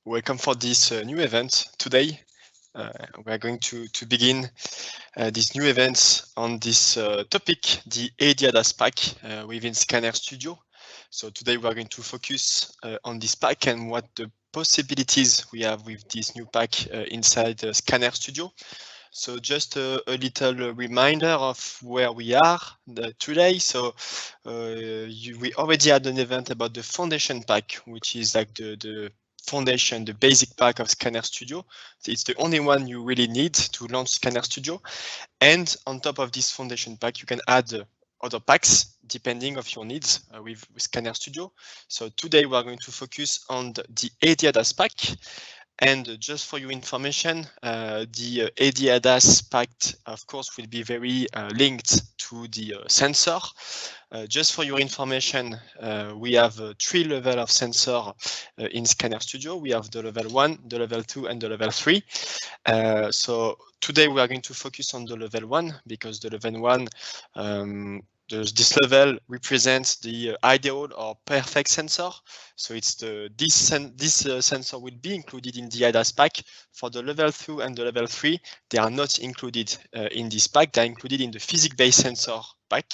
Welcome for this new event today. We are going to begin this new event on this topic, the AD-ADAS pack within Scanner Studio. So today we are going to focus on this pack and what the possibilities we have with this new pack inside Scanner Studio. So just a little reminder of where we are today. So we already had an event about the foundation pack, which is like the foundation, the basic pack of Scanner Studio. So it's the only one you really need to launch Scanner Studio. And on top of this foundation pack, you can add other packs depending of your needs with Scanner Studio. So today we are going to focus on the AD-ADAS pack. And just for your information, the AD-ADAS pack, of course, will be very linked to the sensor. Just for your information, we have 3 levels of sensor in Scanner Studio. We have the level 1, the level 2, and the level 3. So today we are going to focus on the level 1 because the level 1 this level represents the ideal or perfect sensor. So it's this sensor will be included in the ADAS pack. For the level 2 and the level 3, they are not included in this pack. They're included in the physics-based sensor pack.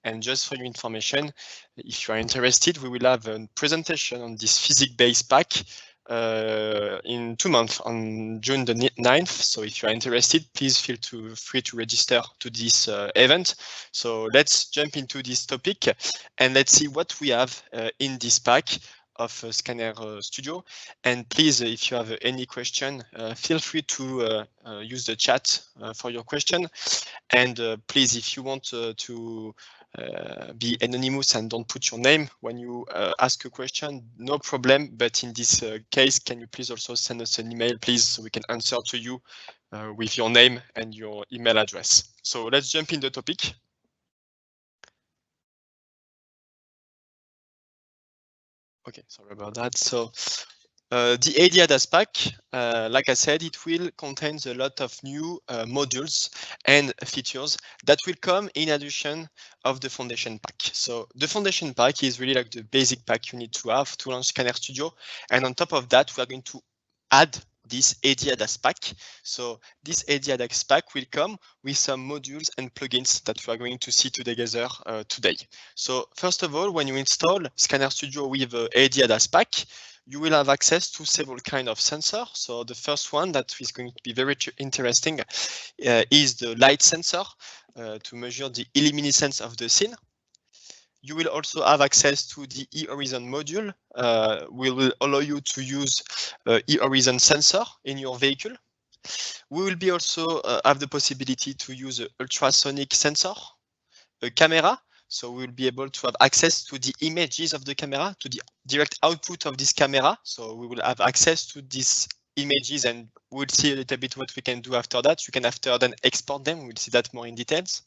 And just for your information, if you are interested, we will have a presentation on this physics-based pack in 2 months on June the 9th. So if you are interested, please feel free to register to this event. So let's jump into this topic and let's see what we have in this pack of Scanner Studio. And please, if you have any question, feel free to use the chat for your question. And please, if you want to be anonymous and don't put your name when you ask a question, no problem. But in this case, can you please also send us an email, please, so we can answer to you with your name and your email address. So let's jump in the topic. Okay, sorry about that. So the AD-ADAS pack, like I said, it will contain a lot of new modules and features that will come in addition of the foundation pack. So the foundation pack is really like the basic pack you need to have to launch Scanner Studio. And on top of that, we are going to add this AD-ADAS pack. So this AD-ADAS pack will come with some modules and plugins that we are going to see together today. So first of all, when you install Scanner Studio with AD-ADAS pack, you will have access to several kinds of sensors. So the first one that is going to be very interesting is the light sensor to measure the illuminescence of the scene. You will also have access to the eHorizon module. We will allow you to use eHorizon sensor in your vehicle. We will be also have the possibility to use an ultrasonic sensor, a camera. So we'll be able to have access to the images of the camera, to the direct output of this camera. So we will have access to these images and we'll see a little bit what we can do after that. You can after then export them. We'll see that more in details.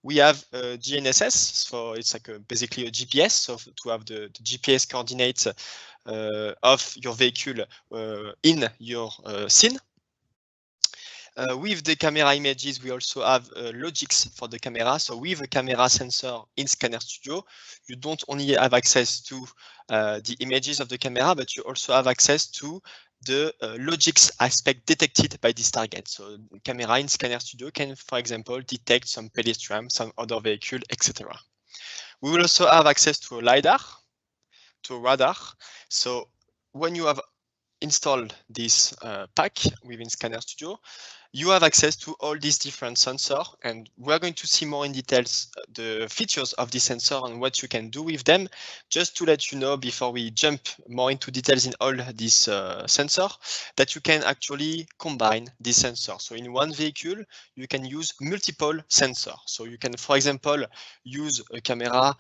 We have GNSS, so it's like basically a GPS, so to have the GPS coordinates of your vehicle in your scene. With the camera images, we also have logics for the camera. So with a camera sensor in Scanner Studio, you don't only have access to the images of the camera, but you also have access to the logics aspect detected by this target. So the camera in Scanner Studio can, for example, detect some pedestrian, some other vehicle, etc. We will also have access to a LiDAR, to a radar. So when you have installed this pack within Scanner Studio, you have access to all these different sensors, and we're going to see more in details the features of the sensor and what you can do with them. Just to let you know, before we jump more into details in all these sensors, that you can actually combine these sensors. So in one vehicle, you can use multiple sensors. So you can, for example, use a camera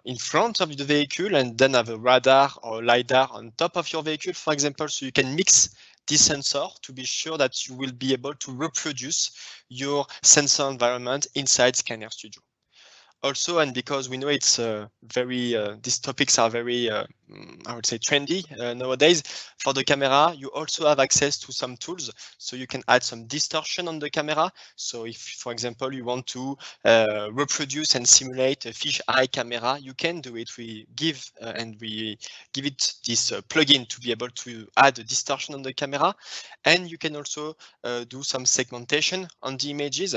in front of the vehicle and then have a radar or LiDAR on top of your vehicle, for example, so you can mix this sensor to be sure that you will be able to reproduce your sensor environment inside Scanner Studio. Also, and because we know it's these topics are very I would say trendy nowadays. For the camera, you also have access to some tools, so you can add some distortion on the camera. So if, for example, you want to reproduce and simulate a fish eye camera, you can do it. We give it this plugin to be able to add a distortion on the camera, and you can also do some segmentation on the images.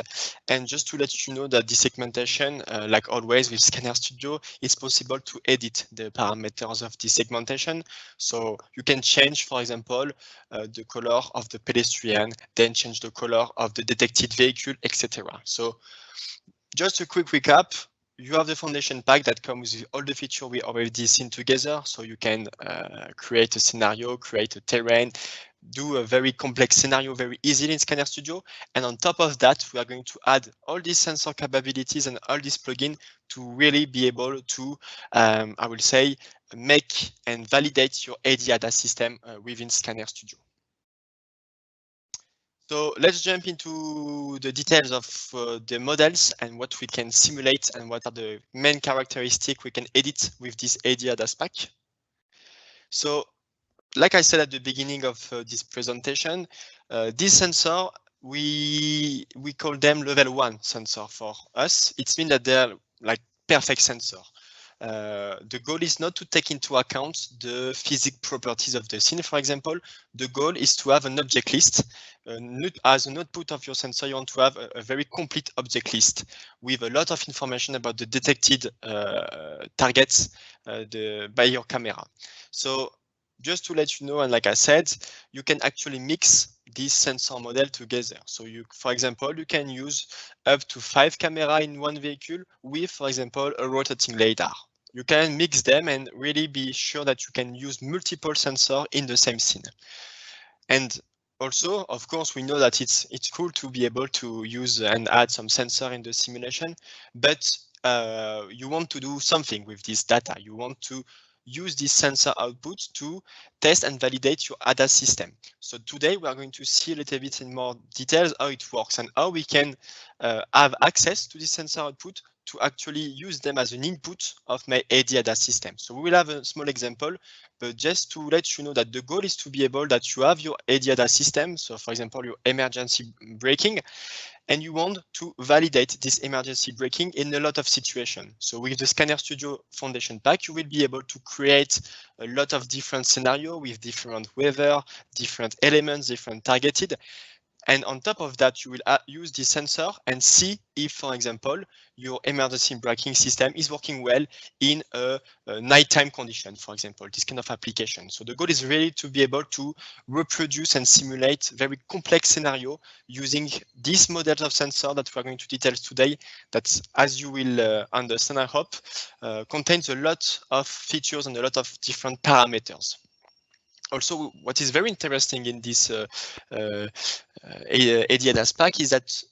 And just to let you know that the segmentation, like always with Scanner Studio, it's possible to edit the parameters of the segmentation. So you can change, for example, the color of the pedestrian, then change the color of the detected vehicle, etc. So just a quick recap. You have the foundation pack that comes with all the features we already seen together. So you can create a scenario, create a terrain, do a very complex scenario very easily in Scanner Studio. And on top of that, we are going to add all these sensor capabilities and all these plugins to really be able to, I will say, make and validate your AD-ADAS system within Scanner Studio. So let's jump into the details of the models and what we can simulate and what are the main characteristics we can edit with this AD-ADAS pack. So like I said at the beginning of this presentation, this sensor, we call them level 1 sensor for us. It means that they're like perfect sensor. The goal is not to take into account the physical properties of the scene. For example, the goal is to have an object list. As an output of your sensor, you want to have a very complete object list with a lot of information about the detected targets by your camera. So just to let you know, and like I said, you can actually mix this sensor model together. So you, for example, you can use up to 5 cameras in one vehicle with, for example, a rotating lidar. You can mix them and really be sure that you can use multiple sensors in the same scene. And also, of course, we know that it's cool to be able to use and add some sensor in the simulation, but you want to do something with this data. You want to use this sensor output to test and validate your ADAS system. So today we are going to see a little bit in more details how it works and how we can have access to this sensor output to actually use them as an input of my AD-ADAS system. So we will have a small example, but just to let you know that the goal is to be able that you have your AD-ADAS system. So for example, your emergency braking, and you want to validate this emergency braking in a lot of situations. So with the Scanner Studio Foundation Pack, you will be able to create a lot of different scenarios with different weather, different elements, different targeted. And on top of that, you will use this sensor and see if, for example, your emergency braking system is working well in a nighttime condition, for example, this kind of application. So the goal is really to be able to reproduce and simulate very complex scenario using these models of sensor that we're going to detail today, that, as you will understand, I hope, contains a lot of features and a lot of different parameters. Also, what is very interesting in this AD-ADAS pack is that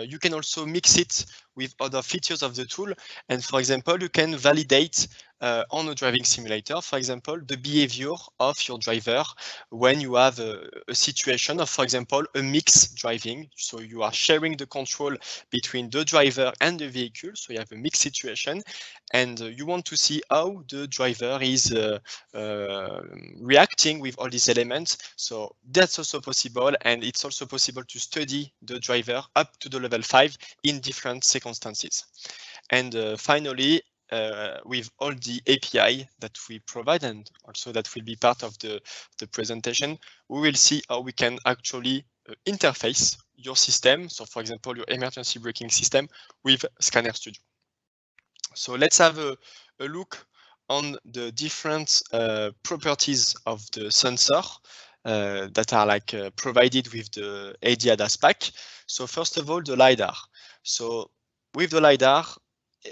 you can also mix it with other features of the tool. And for example, you can validate on a driving simulator, for example, the behavior of your driver when you have a situation of, for example, a mixed driving. So you are sharing the control between the driver and the vehicle. So you have a mixed situation, and you want to see how the driver is reacting with all these elements. So that's also possible, and it's also possible to study the driver up to the level 5 in different circumstances. And finally, with all the API that we provide, and also that will be part of the presentation, we will see how we can actually interface your system. So for example, your emergency braking system with Scanner Studio. So let's have a look on the different properties of the sensor that are like provided with the AD-ADAS pack. So first of all, the LiDAR. So with the LiDAR,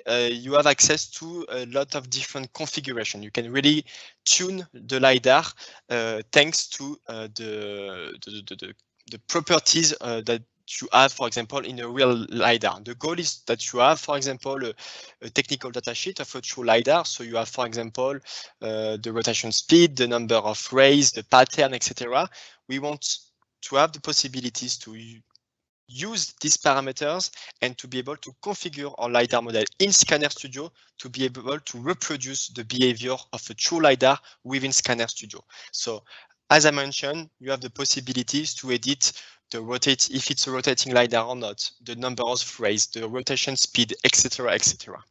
you have access to a lot of different configuration. You can really tune the LiDAR thanks to the properties that you have, for example, in a real LiDAR. The goal is that you have, for example, a technical datasheet of a true LiDAR. So you have, for example, the rotation speed, the number of rays, the pattern, etc. We want to have the possibilities to use these parameters and to be able to configure our LiDAR model in Scanner Studio to be able to reproduce the behavior of a true LiDAR within Scanner Studio. So as I mentioned, you have the possibilities to edit the rotate, if it's a rotating LiDAR or not, the number of frames, the rotation speed, etc., etc.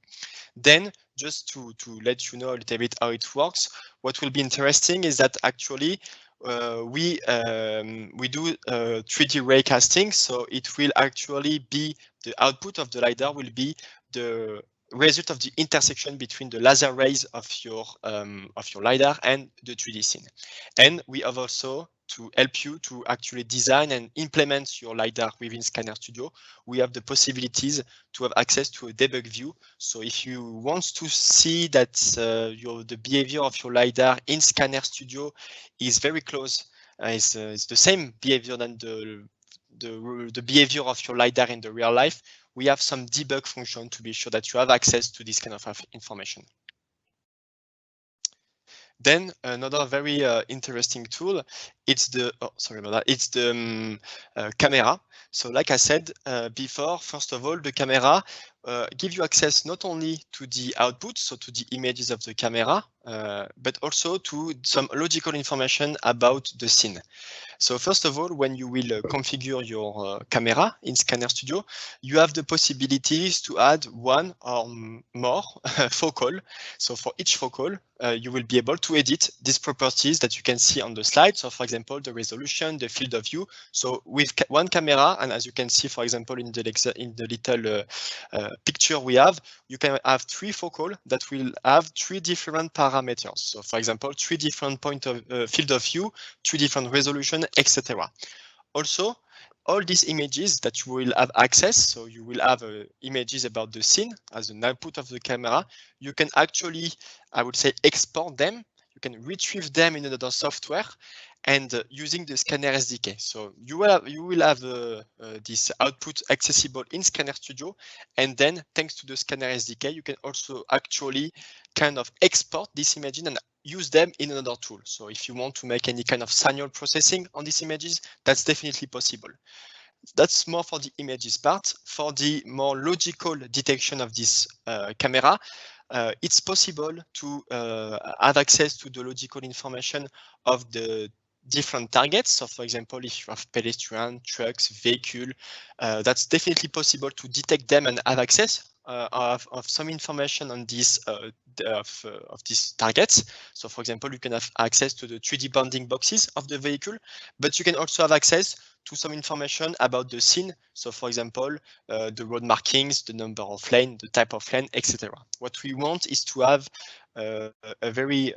Then, just to let you know a little bit how it works, what will be interesting is that actually we do 3D ray casting, so it will actually be the output of the LiDAR will be the result of the intersection between the laser rays of your LiDAR and the 3D scene. And we have also, to help you to actually design and implement your LiDAR within Scanner Studio, we have the possibilities to have access to a debug view. So if you want to see that the behavior of your LiDAR in Scanner Studio is very close, it's the same behavior than the behavior of your LiDAR in the real life, we have some debug function to be sure that you have access to this kind of information. Then another very interesting tool, it's the, sorry about that, it's the camera. So like I said before, first of all, the camera give you access not only to the output, so to the images of the camera, but also to some logical information about the scene. So first of all, when you will configure your camera in Scanner Studio, you have the possibilities to add one or more focal. So for each focal, you will be able to edit these properties that you can see on the slide. So for example, the resolution, the field of view. So with one camera, and as you can see, for example, in the little picture we have, you can have 3 focal that will have 3 different parameters. So for example, 3 different point of field of view, 3 different resolution, etc. Also, all these images that you will have access, so you will have images about the scene as an output of the camera. You can actually, I would say, export them. You can retrieve them in another software and using the Scanner SDK. So you will have this output accessible in Scanner Studio, and then thanks to the Scanner SDK, you can also actually kind of export this image and use them in another tool. So if you want to make any kind of signal processing on these images, that's definitely possible. That's more for the images part. For the more logical detection of this camera, it's possible to have access to the logical information of the different targets. So for example, if you have pedestrian, trucks, vehicle, that's definitely possible to detect them and have access of some information on these of these targets. So for example, you can have access to the 3D bounding boxes of the vehicle, but you can also have access to some information about the scene. So for example, the road markings, the number of lane, the type of lane, etc. What we want is to have a very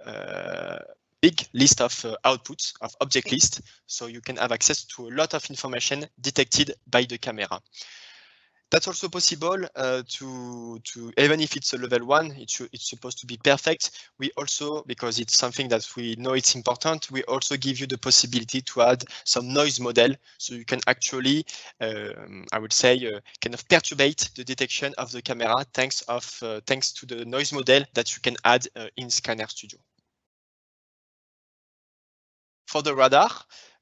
big list of outputs, of object list, so you can have access to a lot of information detected by the camera. That's also possible to even if it's a level 1, it's supposed to be perfect. We also, because it's something that we know it's important, we also give you the possibility to add some noise model, so you can actually, I would say, kind of perturbate the detection of the camera thanks to the noise model that you can add in Scanner Studio. For the radar,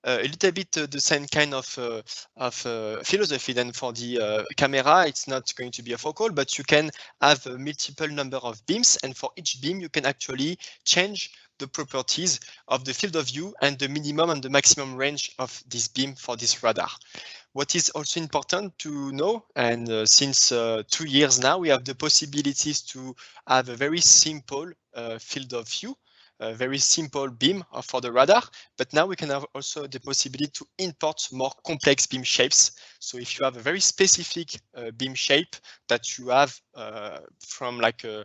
a little bit the same kind of philosophy than for the camera. It's not going to be a focal, but you can have a multiple number of beams, and for each beam you can actually change the properties of the field of view and the minimum and the maximum range of this beam for this radar. What is also important to know, and since 2 years now, we have the possibilities to have a very simple field of view, a very simple beam for the radar, but now we can have also the possibility to import more complex beam shapes. So if you have a very specific beam shape that you have from like a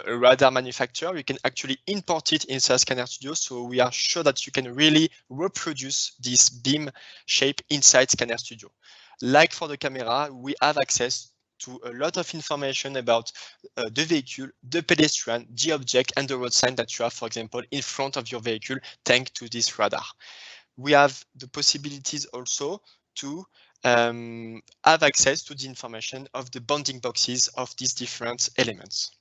radar manufacturer, you can actually import it inside Scanner Studio. So we are sure that you can really reproduce this beam shape inside Scanner Studio. Like for the camera, we have access to a lot of information about the vehicle, the pedestrian, the object, and the road sign that you have, for example, in front of your vehicle, thanks to this radar. We have the possibilities also to have access to the information of the bounding boxes of these different elements.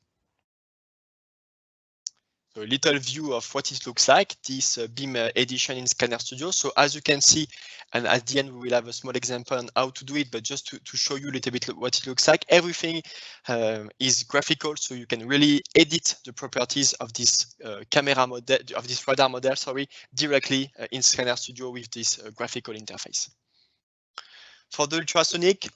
So a little view of what it looks like, this BIM edition in Scanner Studio. So as you can see, and at the end we will have a small example on how to do it, but just to show you a little bit what it looks like, everything is graphical, so you can really edit the properties of this camera model, of this radar model, sorry, directly in Scanner Studio with this graphical interface. For the ultrasonic,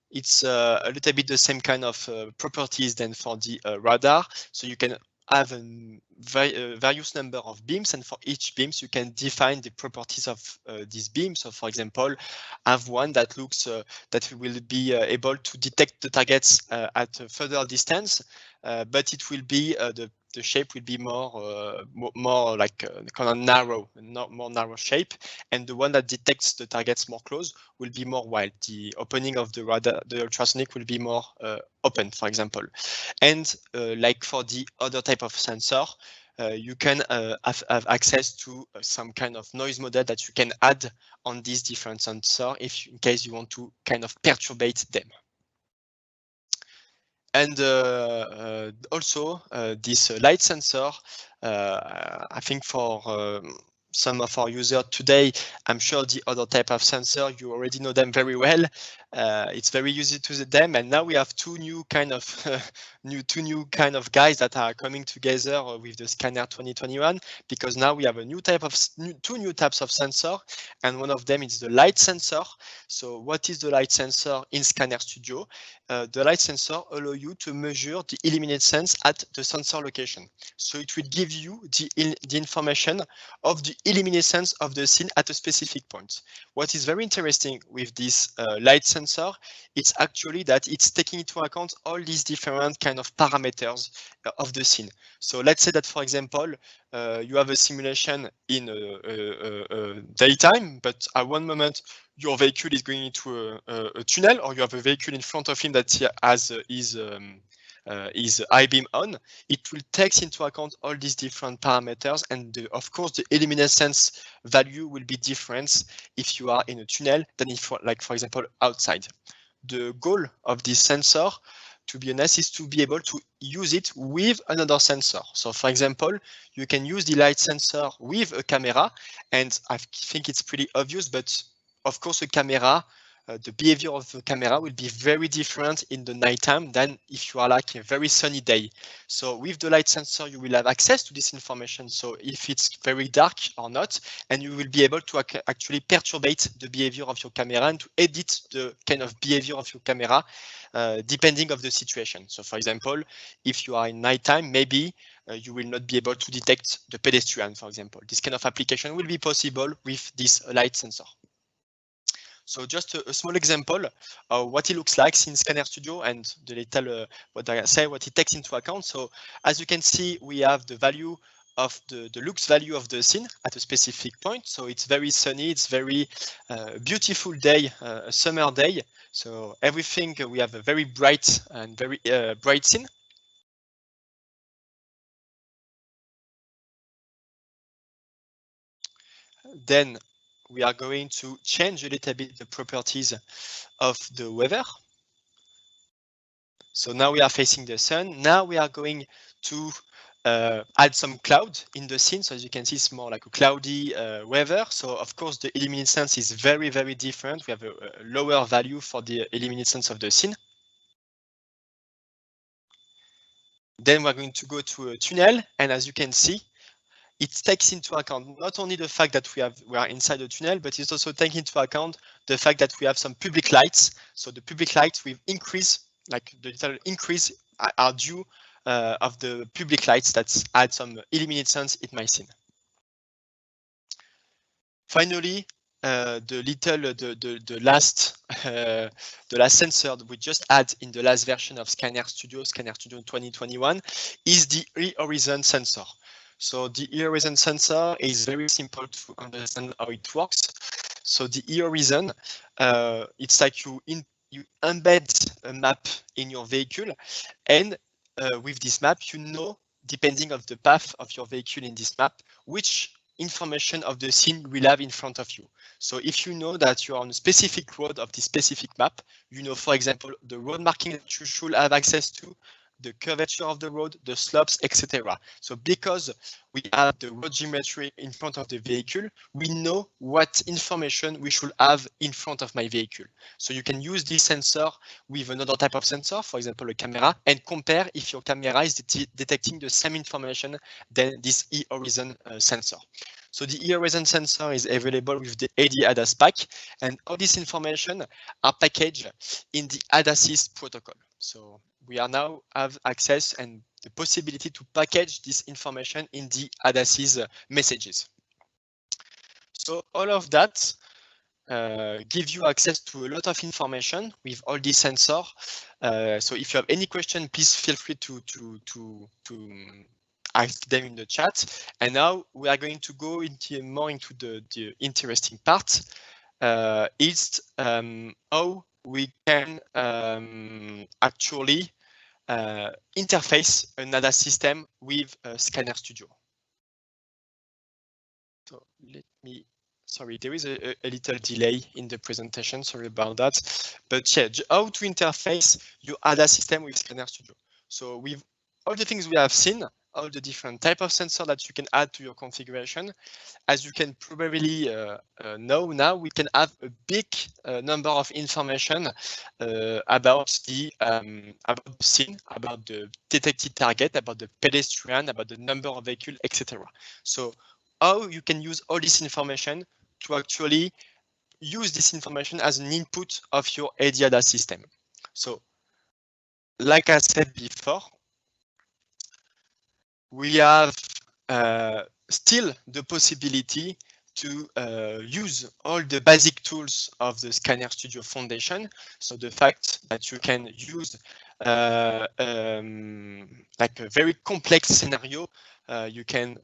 it's a little bit the same kind of properties than for the radar. So you can have a various number of beams, and for each beams you can define the properties of this beam. So for example, I have one that looks that will be able to detect the targets at a further distance, but it will be the shape will be more like kind of narrow, not more narrow shape, and the one that detects the targets more close will be more wide. The opening of the radar, the ultrasonic, will be more open, for example. And like for the other type of sensor, you can have access to some kind of noise model that you can add on these different sensors if in case you want to kind of perturbate them. And also this light sensor, I think for some of our users today, I'm sure the other type of sensor, you already know them very well. It's very easy to use them, and now we have two new kind of guys that are coming together with the Scanner 2021, because now we have a new type of two new types of sensor, and one of them is the light sensor. So what is the light sensor in Scanner Studio? The light sensor allows you to measure the illuminescence at the sensor location. So it will give you the information of the illuminescence of the scene at a specific point. What is very interesting with this light sensor, it's actually that it's taking into account all these different kind of parameters of the scene. So let's say that, for example, you have a simulation in daytime, but at one moment your vehicle is going into a tunnel, or you have a vehicle in front of him that has is I-beam on. It will take into account all these different parameters, and of course the illuminescence value will be different if you are in a tunnel than if, like for example, outside. The goal of this sensor, to be honest, is to be able to use it with another sensor. So for example, you can use the light sensor with a camera, and I think it's pretty obvious, but of course a camera, the behavior of the camera will be very different in the nighttime than if you are like a very sunny day. So with the light sensor, you will have access to this information. So if it's very dark or not, and you will be able to actually perturbate the behavior of your camera and to edit the kind of behavior of your camera depending of the situation. So for example, if you are in nighttime, maybe you will not be able to detect the pedestrian, for example. This kind of application will be possible with this light sensor. So just a small example of what it looks like in Scanner Studio, and the little what it takes into account. So as you can see, we have the value of the lux value of the scene at a specific point. So it's very sunny, it's very beautiful day, a summer day. So everything, we have a very bright and very bright scene. Then we are going to change a little bit the properties of the weather. So now we are facing the sun. Now we are going to add some cloud in the scene. So as you can see, it's more like a cloudy weather. So of course, the illuminescence is very, very different. We have a lower value for the illuminescence of the scene. Then we're going to go to a tunnel. And as you can see, it takes into account not only the fact that we are inside a tunnel, but it's also taking into account the fact that we have some public lights. So the public lights will increase, like the little increase are due of the public lights that add some illuminescence in my scene. Finally, the last sensor that we just add in the last version of Scanner Studio 2021, is the e-horizon sensor. So the e-horizon sensor is very simple to understand how it works. So the e-horizon, it's like you embed a map in your vehicle, and with this map, you know, depending on the path of your vehicle in this map, which information of the scene you will have in front of you. So if you know that you are on a specific road of this specific map, you know, for example, the road marking that you should have access to the curvature of the road, the slopes, etc. So because we have the road geometry in front of the vehicle, we know what information we should have in front of my vehicle. So you can use this sensor with another type of sensor, for example, a camera, and compare if your camera is detecting the same information than this e-horizon sensor. So the e-horizon sensor is available with the AD-ADAS pack, and all this information are packaged in the ADASYS protocol. So we are now have access and the possibility to package this information in the ADASYS messages. So all of that give you access to a lot of information with all these sensors. So if you have any question, please feel free to ask them in the chat. And now we are going to go more into the interesting part. Is how we can actually interface an ADAS system with Scanner Studio. So let me, sorry, there is a little delay in the presentation, sorry about that. But yeah, how to interface your ADAS system with Scanner Studio. So with all the things we have seen, all the different type of sensor that you can add to your configuration, as you can probably know now, we can have a big number of information about the scene, about the detected target, about the pedestrian, about the number of vehicles, etc. So how you can use all this information to actually use this information as an input of your AD-ADAS system. So like I said before, we have still the possibility to use all the basic tools of the Scanner Studio Foundation. So the fact that you can use like a very complex scenario, you can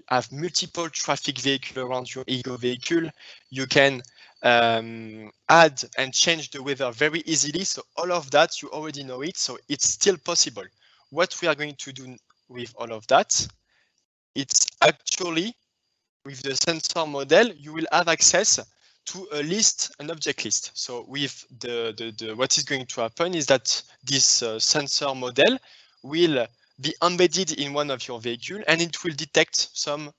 have multiple traffic vehicles around your ego vehicle. You can add and change the weather very easily. So all of that, you already know it. So it's still possible. What we are going to do with all of that, it's actually with the sensor model, you will have access to a list, an object list. So with what is going to happen is that this sensor model will be embedded in one of your vehicles, and it will detect some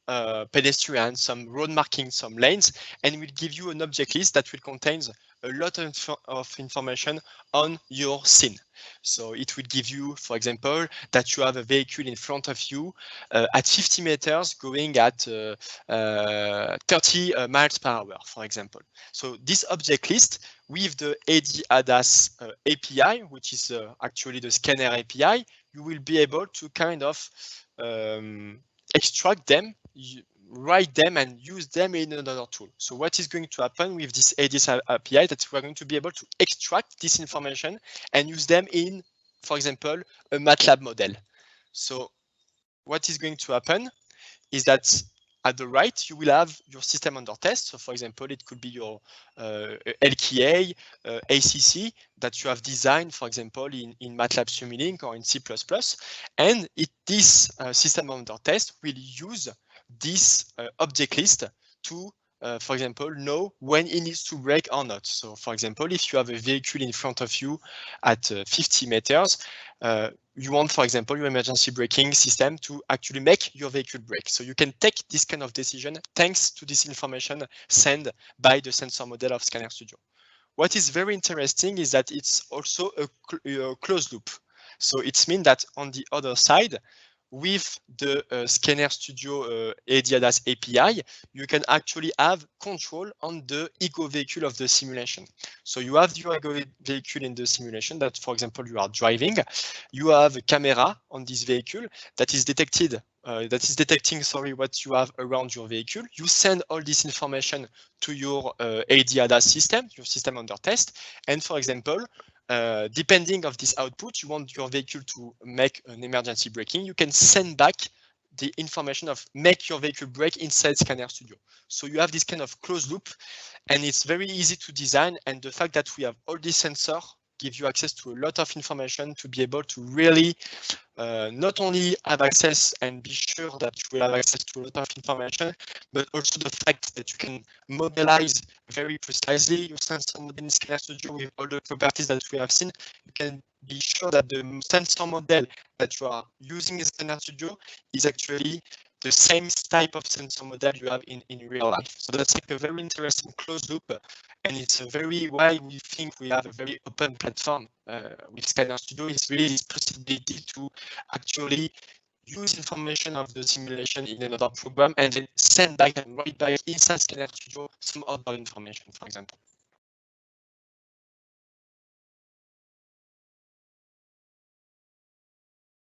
pedestrians, some road markings, some lanes, and will give you an object list that will contain a lot of information on your scene. So it will give you, for example, that you have a vehicle in front of you at 50 meters going at 30 miles per hour, for example. So this object list with the AD-ADAS API, which is actually the Scanner API, you will be able to kind of extract them, write them, and use them in another tool. So what is going to happen with this ADAS API, that we're going to be able to extract this information and use them in, for example, a MATLAB model. So what is going to happen is that at the right, you will have your system under test. So for example, it could be your LKA, ACC that you have designed, for example, in MATLAB Simulink or in C++. And this system under test will use this object list to, for example, know when it needs to brake or not. So for example, if you have a vehicle in front of you at 50 meters, you want, for example, your emergency braking system to actually make your vehicle brake. So you can take this kind of decision thanks to this information sent by the sensor model of Scanner Studio. What is very interesting is that it's also a closed loop. So it means that on the other side, with the Scanner Studio AD-ADAS API, you can actually have control on the ego vehicle of the simulation. So you have your ego vehicle in the simulation that, for example, you are driving. You have a camera on this vehicle that is detecting what you have around your vehicle. You send all this information to your AD-ADAS system, your system under test. And for example, depending of this output, you want your vehicle to make an emergency braking, you can send back the information of make your vehicle brake inside Scanner Studio. So you have this kind of closed loop, and it's very easy to design. And the fact that we have all these sensors gives you access to a lot of information to be able to really not only have access and be sure that you will have access to a lot of information, but also the fact that you can modelize very precisely your sensor model in Scanner Studio with all the properties that we have seen. You can be sure that the sensor model that you are using in Scanner Studio is actually the same type of sensor model you have in real life. So that's like a very interesting closed loop, and it's a very why we think we have a very open platform with Scanner Studio is really this possibility to actually use information of the simulation in another program and then send back and write back inside Scanner Studio some other information, for example.